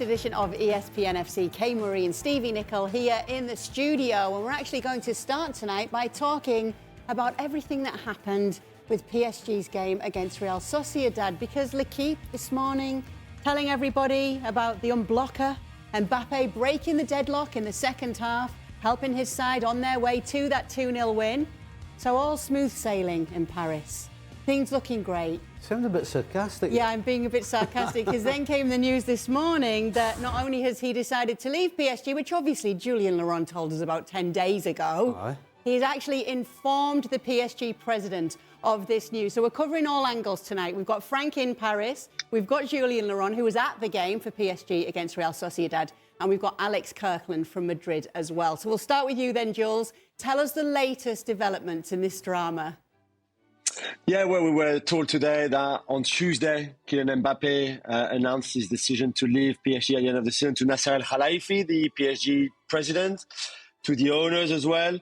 Edition of ESPN FC. Kay Murray and Stevie Nicol here in the studio, and we're actually going to start tonight by talking about everything that happened with PSG's game against Real Sociedad, because L'Equipe this morning telling everybody about the unblocker, Mbappe breaking the deadlock in the second half, helping his side on their way to that 2-0 win. So all smooth sailing in Paris. Things looking great. Sounds a bit sarcastic. Yeah, I'm being a bit sarcastic because then came the news this morning that not only has he decided to leave PSG, which obviously Julian Laurent told us about 10 days ago, he's actually informed the PSG president of this news. So we're covering all angles tonight. We've got Frank in Paris, we've got Julian Laurent, who was at the game for PSG against Real Sociedad, and we've got Alex Kirkland from Madrid as well. So we'll start with you then, Jules. Tell us the latest developments in this drama. Yeah, well, we were told today that on Tuesday, Kylian Mbappe announced his decision to leave PSG at the end of the season to Nasser Al Khelaifi, the PSG president, to the owners as well.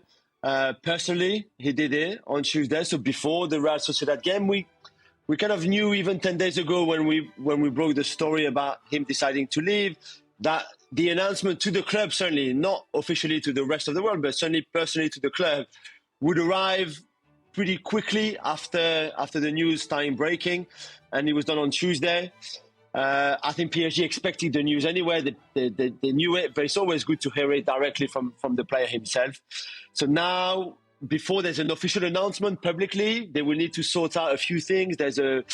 Personally, he did it on Tuesday. So before the Real Sociedad game, we kind of knew even 10 days ago when we broke the story about him deciding to leave, that the announcement to the club, certainly not officially to the rest of the world, but certainly personally to the club, would arrive pretty quickly after the news starting breaking, and it was done on Tuesday. I think PSG expected the news anyway. They knew it, but it's always good to hear it directly from the player himself. So now, before there's an official announcement publicly, they will need to sort out a few things. There's a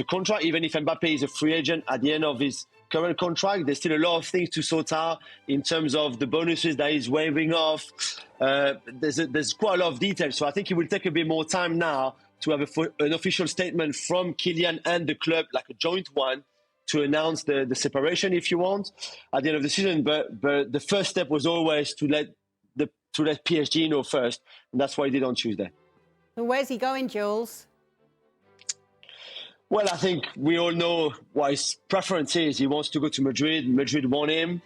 contract. Even if Mbappe is a free agent at the end of his current contract, there's still a lot of things to sort out in terms of the bonuses that he's waiving off. There's quite a lot of details. So I think it will take a bit more time now to have an official statement from Kylian and the club, like a joint one, to announce the separation, if you want, at the end of the season. But the first step was always to let PSG know first, and that's what he did on Tuesday. And where's he going, Jules? Well, I think we all know what his preference is. He wants to go to Madrid. Madrid want him.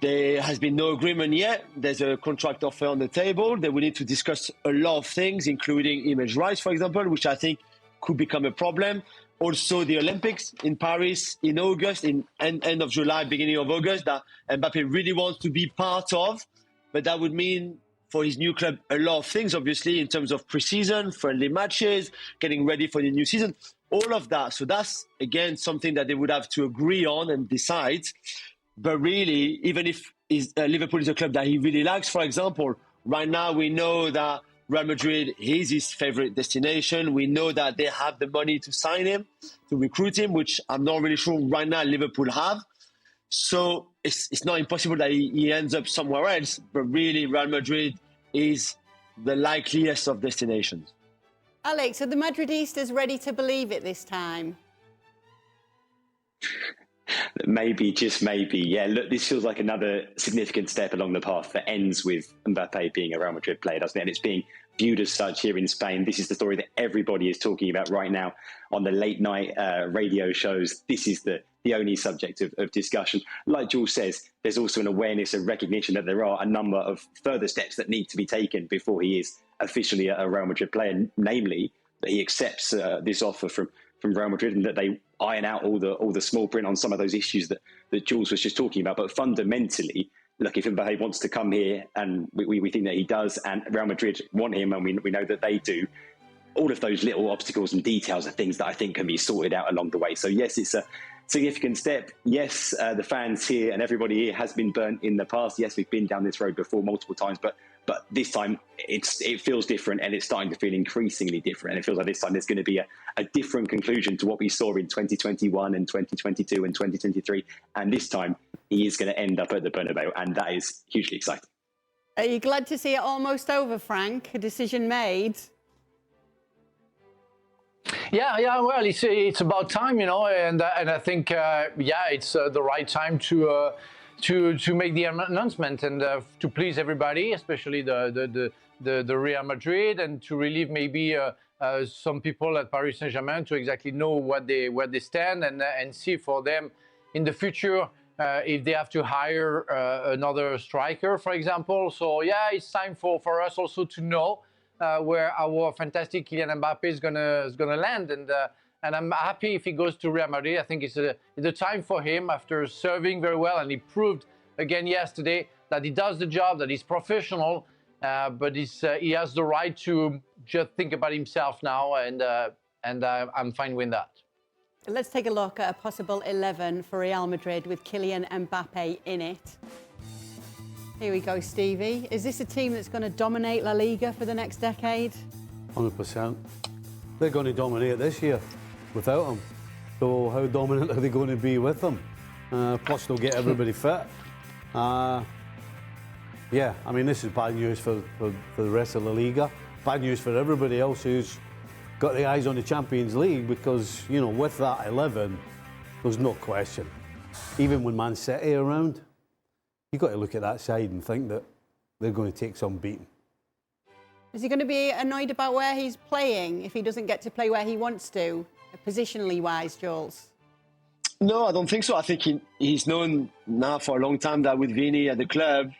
There has been no agreement yet. There's a contract offer on the table. They will need to discuss a lot of things, including image rights, for example, which I think could become a problem. Also, the Olympics in Paris in August, in end of July, beginning of August, that Mbappe really wants to be part of. But that would mean for his new club a lot of things, obviously, in terms of pre-season, friendly matches, getting ready for the new season, all of that. So that's, again, something that they would have to agree on and decide. But really, even if Liverpool is a club that he really likes, for example, right now we know that Real Madrid is his favorite destination. We know that they have the money to sign him, to recruit him, which I'm not really sure right now Liverpool have. So it's not impossible that he ends up somewhere else, but really Real Madrid is the likeliest of destinations. Alex, are the Madridistas ready to believe it this time? Maybe, just maybe. Yeah, look, this feels like another significant step along the path that ends with Mbappe being a Real Madrid player, doesn't it? And it's being viewed as such here in Spain. This is the story that everybody is talking about right now on the late night radio shows. This is the only subject of discussion. Like Jules says, there's also an awareness and recognition that there are a number of further steps that need to be taken before he is officially a Real Madrid player, namely that he accepts this offer from Real Madrid and that they iron out all the small print on some of those issues that Jules was just talking about. But fundamentally, look, if Mbappe wants to come here, and we think that he does, and Real Madrid want him, and we know that they do, all of those little obstacles and details are things that I think can be sorted out along the way. So yes, it's a significant step. Yes, the fans here and everybody here has been burnt in the past. Yes, we've been down this road before multiple times, but this time it feels different, and it's starting to feel increasingly different. And it feels like this time there's going to be a different conclusion to what we saw in 2021 and 2022 and 2023. And this time he is going to end up at the Bernabeu, and that is hugely exciting. Are you glad to see it almost over, Frank? A decision made? Yeah. Well, it's about time, you know, and I think it's the right time to make the announcement and to please everybody, especially the Real Madrid, and to relieve maybe some people at Paris Saint-Germain to exactly know where they stand and see for them in the future if they have to hire another striker, for example. So yeah, it's time for us also to know where our fantastic Kylian Mbappe is gonna land, and and I'm happy if he goes to Real Madrid. I think it's the time for him after serving very well, and he proved again yesterday that he does the job, that he's professional, but he has the right to just think about himself now, and I'm fine with that. Let's take a look at a possible 11 for Real Madrid with Kylian Mbappe in it. Here we go, Stevie. Is this a team that's going to dominate La Liga for the next decade? 100%. They're going to dominate this year without him. So how dominant are they going to be with him? Plus they'll get everybody fit. Yeah, I mean, this is bad news for the rest of La Liga. Bad news for everybody else who's got the eyes on the Champions League, because, you know, with that 11, there's no question. Even when Man City are around, you've got to look at that side and think that they're going to take some beating. Is he going to be annoyed about where he's playing if he doesn't get to play where he wants to, positionally wise, Jules? No, I don't think so. I think he's known now for a long time that with Vini at the club,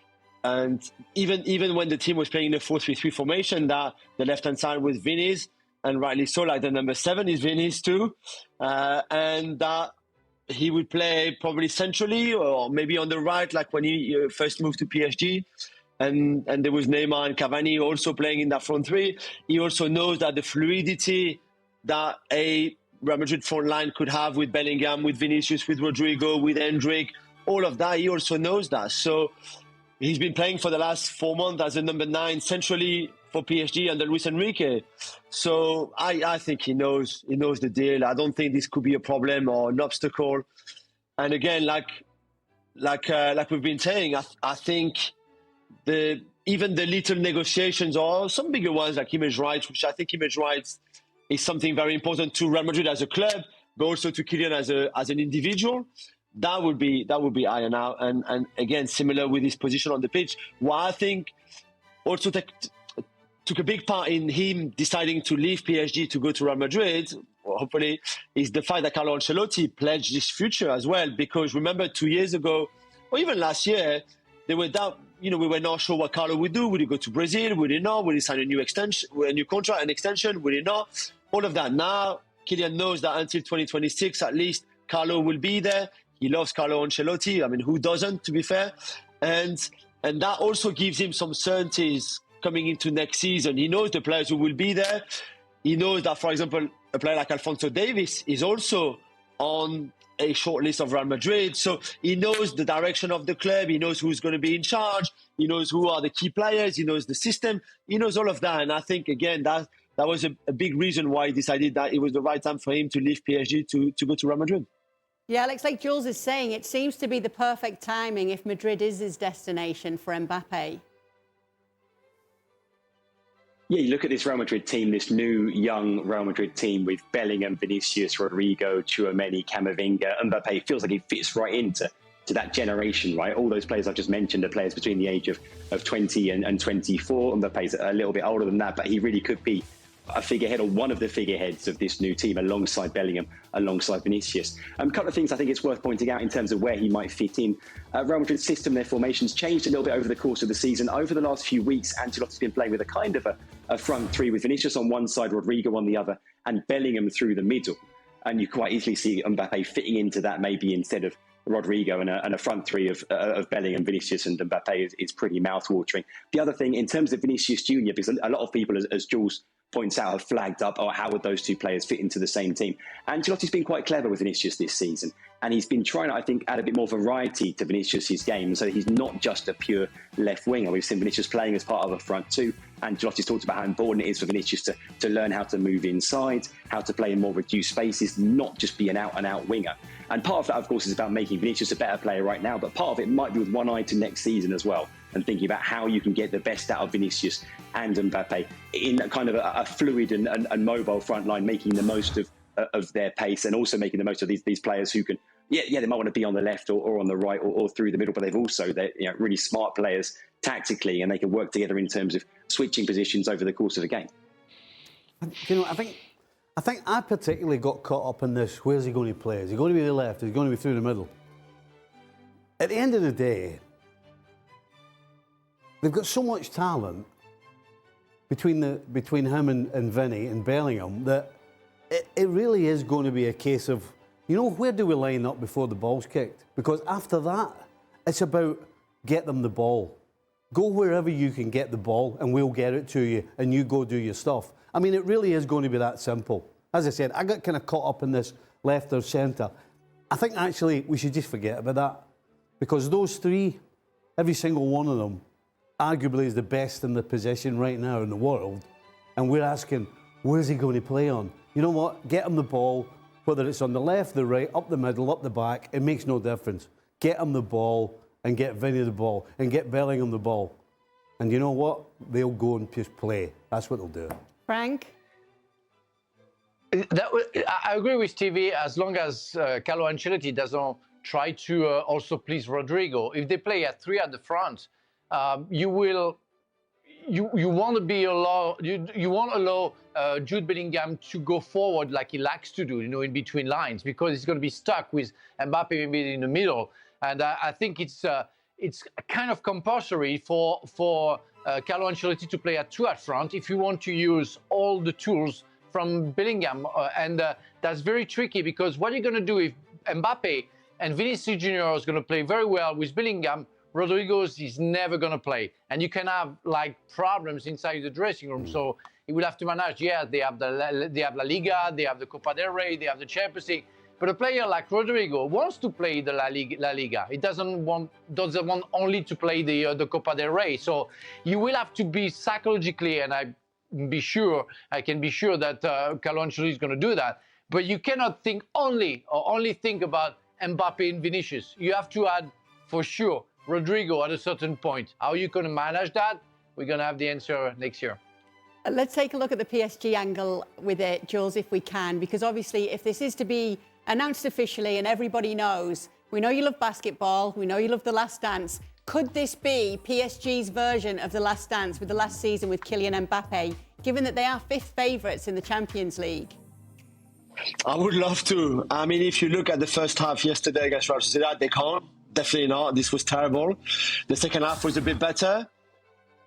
and even when the team was playing in a 4-3-3 formation, that the left-hand side was Vini's, and rightly so, like the number 7 is Vini's too, and that he would play probably centrally or maybe on the right, like when he first moved to PSG. And there was Neymar and Cavani also playing in that front three. He also knows that the fluidity that a Real Madrid front line could have with Bellingham, with Vinicius, with Rodrigo, with Endrick, all of that, he also knows that. So he's been playing for the last 4 months as a number 9 centrally for PSG under Luis Enrique. So I think he knows the deal. I don't think this could be a problem or an obstacle. And again, like we've been saying, I think even the little negotiations or some bigger ones like image rights, which I think image rights is something very important to Real Madrid as a club, but also to Kylian as an individual. That would be ironed out. And again, similar with his position on the pitch. What I think also took a big part in him deciding to leave PSG to go to Real Madrid, hopefully, is the fact that Carlo Ancelotti pledged his future as well. Because remember, 2 years ago, or even last year, there were doubt. You know, we were not sure what Carlo would do. Would he go to Brazil? Would he not? Would he sign a new contract, an extension? Would he not? All of that. Now, Kylian knows that until 2026, at least, Carlo will be there. He loves Carlo Ancelotti. I mean, who doesn't, to be fair? And that also gives him some certainties coming into next season. He knows the players who will be there. He knows that, for example, a player like Alphonso Davies is also on a short list of Real Madrid. So he knows the direction of the club. He knows who's going to be in charge. He knows who are the key players. He knows the system. He knows all of that. And I think, again, that was a big reason why he decided that it was the right time for him to leave PSG to go to Real Madrid. Yeah, Alex, like Jules is saying, it seems to be the perfect timing if Madrid is his destination for Mbappe. Yeah, you look at this Real Madrid team, this new young Real Madrid team with Bellingham, Vinicius, Rodrigo, Tchouaméni, Camavinga, Mbappe. It feels like he fits right into that generation, right? All those players I've just mentioned are players between the age of 20 and 24. Mbappe's a little bit older than that, but he really could be a figurehead or one of the figureheads of this new team alongside Bellingham, alongside Vinicius. A couple of things I think it's worth pointing out in terms of where he might fit in. Real Madrid's system, their formations changed a little bit over the course of the season. Over the last few weeks, Ancelotti's been playing with a kind of a front three with Vinicius on one side, Rodrigo on the other, and Bellingham through the middle. And you quite easily see Mbappe fitting into that maybe instead of Rodrigo and a front three of Bellingham, Vinicius and Mbappe is pretty mouth-watering. The other thing, in terms of Vinicius Jr., because a lot of people, as Jules points out, have flagged up, how would those two players fit into the same team? Ancelotti's been quite clever with Vinicius this season, and he's been trying to, I think, add a bit more variety to Vinicius' game, so he's not just a pure left winger. We've seen Vinicius playing as part of a front two. Ancelotti's talked about how important it is for Vinicius to learn how to move inside, how to play in more reduced spaces, not just be an out-and-out winger. And part of that, of course, is about making Vinicius a better player right now, but part of it might be with one eye to next season as well, and thinking about how you can get the best out of Vinicius and Mbappe in a kind of a fluid and mobile front line, making the most of their pace and also making the most of these players who can, they might want to be on the left or on the right or through the middle, but they're really smart players tactically, and they can work together in terms of switching positions over the course of a game. You know, I think I particularly got caught up in this. Where's he going to play? Is he going to be the left? Is he going to be through the middle? At the end of the day, they've got so much talent between him and Vinny and Bellingham that it really is going to be a case of, you know, where do we line up before the ball's kicked? Because after that, it's about get them the ball. Go wherever you can get the ball and we'll get it to you and you go do your stuff. I mean, it really is going to be that simple. As I said, I got kind of caught up in this left or centre. I think actually we should just forget about that because those three, every single one of them, arguably is the best in the position right now in the world. And we're asking, where's he going to play on? You know what? Get him the ball, whether it's on the left, the right, up the middle, up the back, it makes no difference. Get him the ball and get Vinny the ball and get Bellingham the ball. And you know what? They'll go and just play. That's what they'll do. Frank? I agree with Stevie as long as Carlo Ancelotti doesn't try to also please Rodrigo. If they play at three at the front, you won't allow Jude Bellingham to go forward like he likes to do, you know, in between lines, because he's going to be stuck with Mbappe maybe in the middle. And I think it's kind of compulsory for Carlo Ancelotti to play at two at front if you want to use all the tools from Bellingham. And that's very tricky because what are you going to do if Mbappe and Vinicius Junior is going to play very well with Bellingham? Rodrigo is never going to play, and you can have like problems inside the dressing room. So he will have to manage. Yeah, they have La Liga, they have the Copa del Rey, they have the Champions League. But a player like Rodrigo wants to play the La Liga. He doesn't want only to play the Copa del Rey. So you will have to be psychologically, and I can be sure that Carlo Ancelotti is going to do that. But you cannot think only think about Mbappe and Vinicius. You have to add for sure Rodrigo at a certain point. How are you going to manage that? We're going to have the answer next year. Let's take a look at the PSG angle with it, Jules, if we can, because obviously if this is to be announced officially and everybody knows, we know you love basketball, we know you love The Last Dance. Could this be PSG's version of The Last Dance with the last season with Kylian Mbappe, given that they are fifth favourites in the Champions League? I would love to. I mean, if you look at the first half yesterday against Real Sociedad, they can't. Definitely not. This was terrible. The second half was a bit better.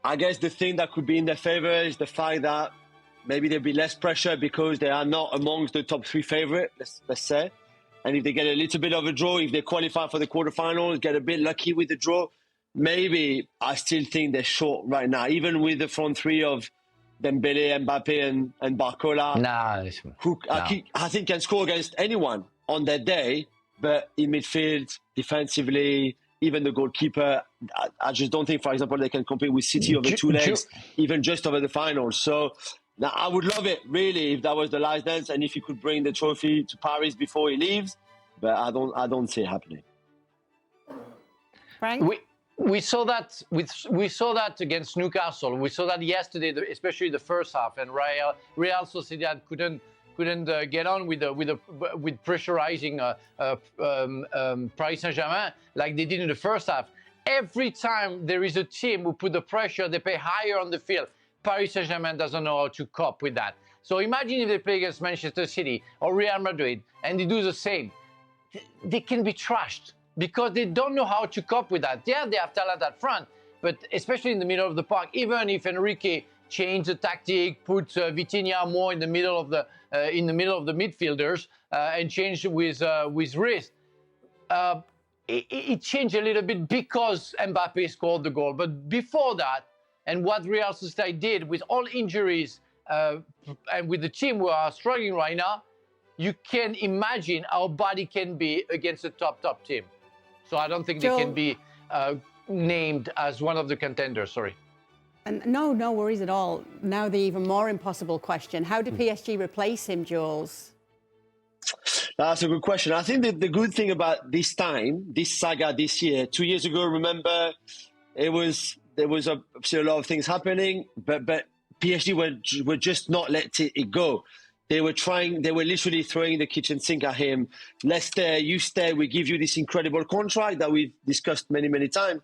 I guess the thing that could be in their favour is the fact that maybe there'll be less pressure because they are not amongst the top three favourites, let's say. And if they get a little bit of a draw, if they qualify for the quarterfinals, get a bit lucky with the draw, maybe I still think they're short right now, even with the front three of Dembele, Mbappe and Barcola, who I think can score against anyone on their day. But in midfield, defensively, even the goalkeeper, I just don't think, for example, they can compete with City over two legs, even just over the finals. So now I would love it, really, if that was the last dance and if he could bring the trophy to Paris before he leaves. But I don't see it happening. Frank? We saw that against Newcastle. We saw that yesterday, especially the first half, and Real Sociedad couldn't get on with pressurizing Paris Saint-Germain like they did in the first half. Every time there is a team who put the pressure, they play higher on the field. Paris Saint-Germain doesn't know how to cope with that. So imagine if they play against Manchester City or Real Madrid and they do the same. They can be trashed because they don't know how to cope with that. Yeah, they have talent at front, but especially in the middle of the park, even if Enrique changed the tactic, put Vitinha more in the middle of the midfielders and changed with wrist. It changed a little bit because Mbappe scored the goal. But before that, and what Real Sociedad did with all injuries and with the team who are struggling right now, you can imagine how bad it can be against a top team. So I don't think they can be named as one of the contenders, sorry. And no worries at all. Now the even more impossible question. How do PSG replace him, Jules? That's a good question. I think that the good thing about this time, this saga this year, 2 years ago, remember, there was obviously a lot of things happening, but PSG were just not letting it go. They were literally throwing the kitchen sink at him. Let's stay, you stay, we give you this incredible contract that we've discussed many, many times.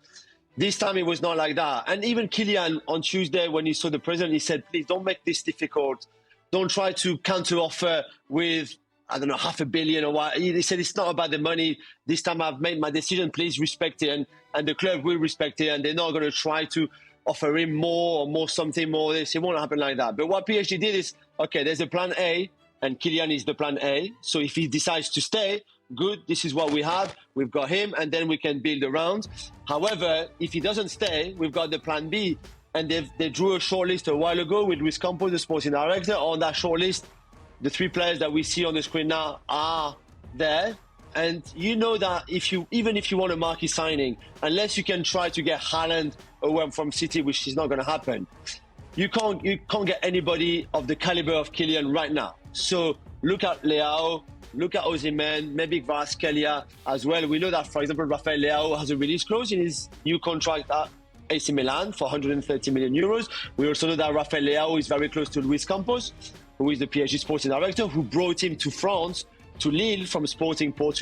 This time it was not like that. And even Kylian on Tuesday, when he saw the president, he said, please don't make this difficult. Don't try to counter offer with, I don't know, $500 million or what. He said, it's not about the money. This time I've made my decision, please respect it. And the club will respect it. And they're not going to try to offer him more or more something more. This, it won't happen like that. But what PSG did is, okay, there's a plan A. and Kylian is the plan A. So if he decides to stay, good, this is what we have. We've got him, and then we can build around. However, if he doesn't stay, we've got the plan B. And they drew a shortlist a while ago with Luis Campos, the sporting director. On that shortlist, the 3 players that we see on the screen now are there. And you know that even if you want a marquee signing, unless you can try to get Haaland away from City, which is not going to happen, you can't get anybody of the caliber of Kylian right now. So look at Leao, look at Osimhen, maybe Kvaratskhelia as well. We know that, for example, Rafael Leao has a release clause in his new contract at AC Milan for 130 million euros. We also know that Rafael Leao is very close to Luis Campos, who is the PSG sporting director, who brought him to France, to Lille from Sporting Club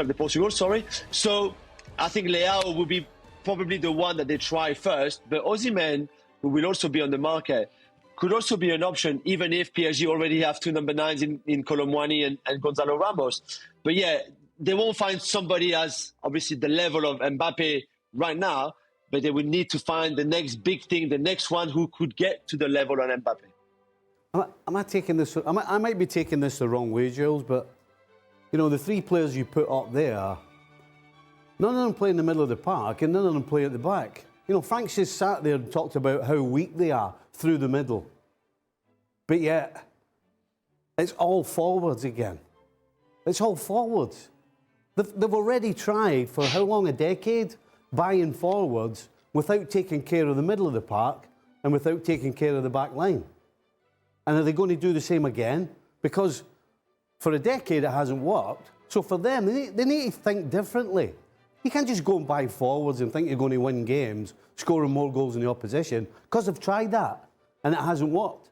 de Portugal, sorry. So I think Leao will be probably the one that they try first, but Osimhen, who will also be on the market, could also be an option, even if PSG already have 2 number 9s in Kolo Muani and Gonzalo Ramos. But yeah, they won't find somebody as obviously the level of Mbappe right now, but they will need to find the next big thing, the next one who could get to the level on Mbappe. Am I taking this? I might be taking this the wrong way, Jules, but you know, the 3 players you put up there, none of them play in the middle of the park and none of them play at the back. You know, Frank's just sat there and talked about how weak they are through the middle. But yet, it's all forwards again. It's all forwards. They've already tried for how long, a decade, buying forwards without taking care of the middle of the park and without taking care of the back line. And are they going to do the same again? Because for a decade it hasn't worked. So for them, they need to think differently. You can't just go and buy forwards and think you're going to win games, scoring more goals than the opposition, because they've tried that and it hasn't worked.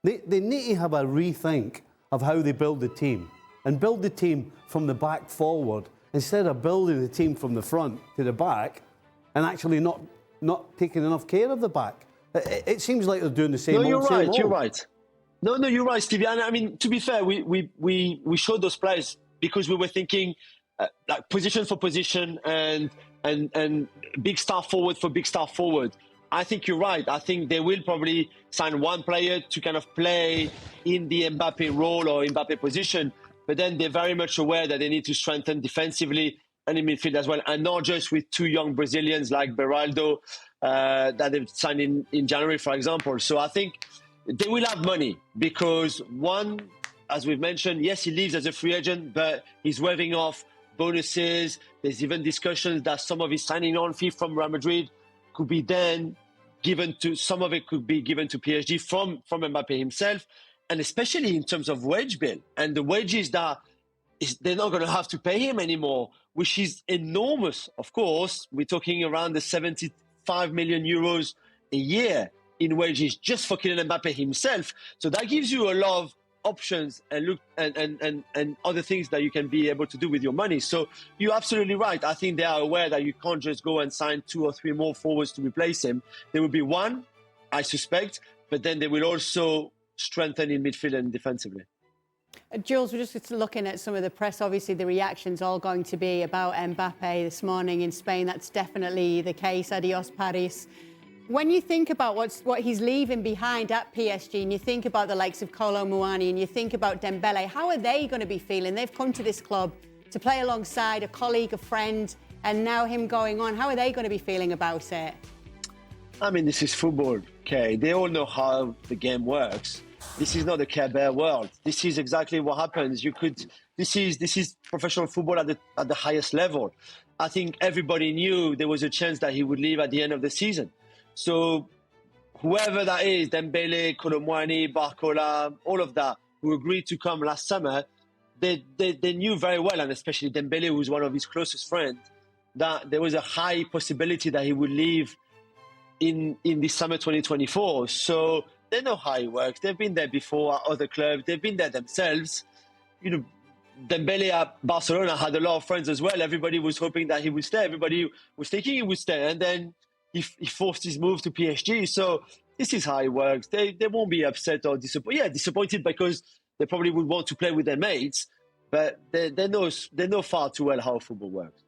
They need to have a rethink of how they build the team and build the team from the back forward instead of building the team from the front to the back and actually not taking enough care of the back. It seems like they're doing the same old, same old. You're right. No, you're right, Stevie. And I mean, to be fair, we showed those players because we were thinking like position for position and big star forward for big star forward. I think you're right. I think they will probably sign one player to kind of play in the Mbappe role or Mbappe position, but then they're very much aware that they need to strengthen defensively and in midfield as well, and not just with 2 young Brazilians like Beraldo that they've signed in January, for example. So I think they will have money because, one, as we've mentioned, yes, he leaves as a free agent, but he's waving off bonuses. There's even discussions that some of his signing on fee from Real Madrid could be then given to, some of it could be given to PSG from Mbappe himself, and especially in terms of wage bill and the wages that they're not going to have to pay him anymore, which is enormous. Of course, we're talking around the 75 million euros a year in wages just for Kylian Mbappe himself. So that gives you a lot of options and other things that you can be able to do with your money. So you're absolutely right. I think they are aware that you can't just go and sign 2 or 3 more forwards to replace him. There will be one, I suspect, but then they will also strengthen in midfield and defensively. Jules, we're just looking at some of the press. Obviously, the reaction's all going to be about Mbappe this morning in Spain. That's definitely the case. Adios, Paris. When you think about what he's leaving behind at PSG, and you think about the likes of Kolo Muani, and you think about Dembele, how are they going to be feeling? They've come to this club to play alongside a colleague, a friend, and now him going on. How are they going to be feeling about it? I mean, this is football, okay? They all know how the game works. This is not the Care Bear world. This is exactly what happens. This is professional football at the highest level. I think everybody knew there was a chance that he would leave at the end of the season. So whoever that is, Dembele, Kolo Muani, Barcola, all of that, who agreed to come last summer, they knew very well, and especially Dembele, who was one of his closest friends, that there was a high possibility that he would leave in this summer 2024. So they know how it works. They've been there before at other clubs. They've been there themselves. You know, Dembele at Barcelona had a lot of friends as well. Everybody was hoping that he would stay. Everybody was thinking he would stay. And then he forced his move to PSG. So this is how it works. They won't be upset or disappointed. Yeah, disappointed because they probably would want to play with their mates. But they know far too well how football works.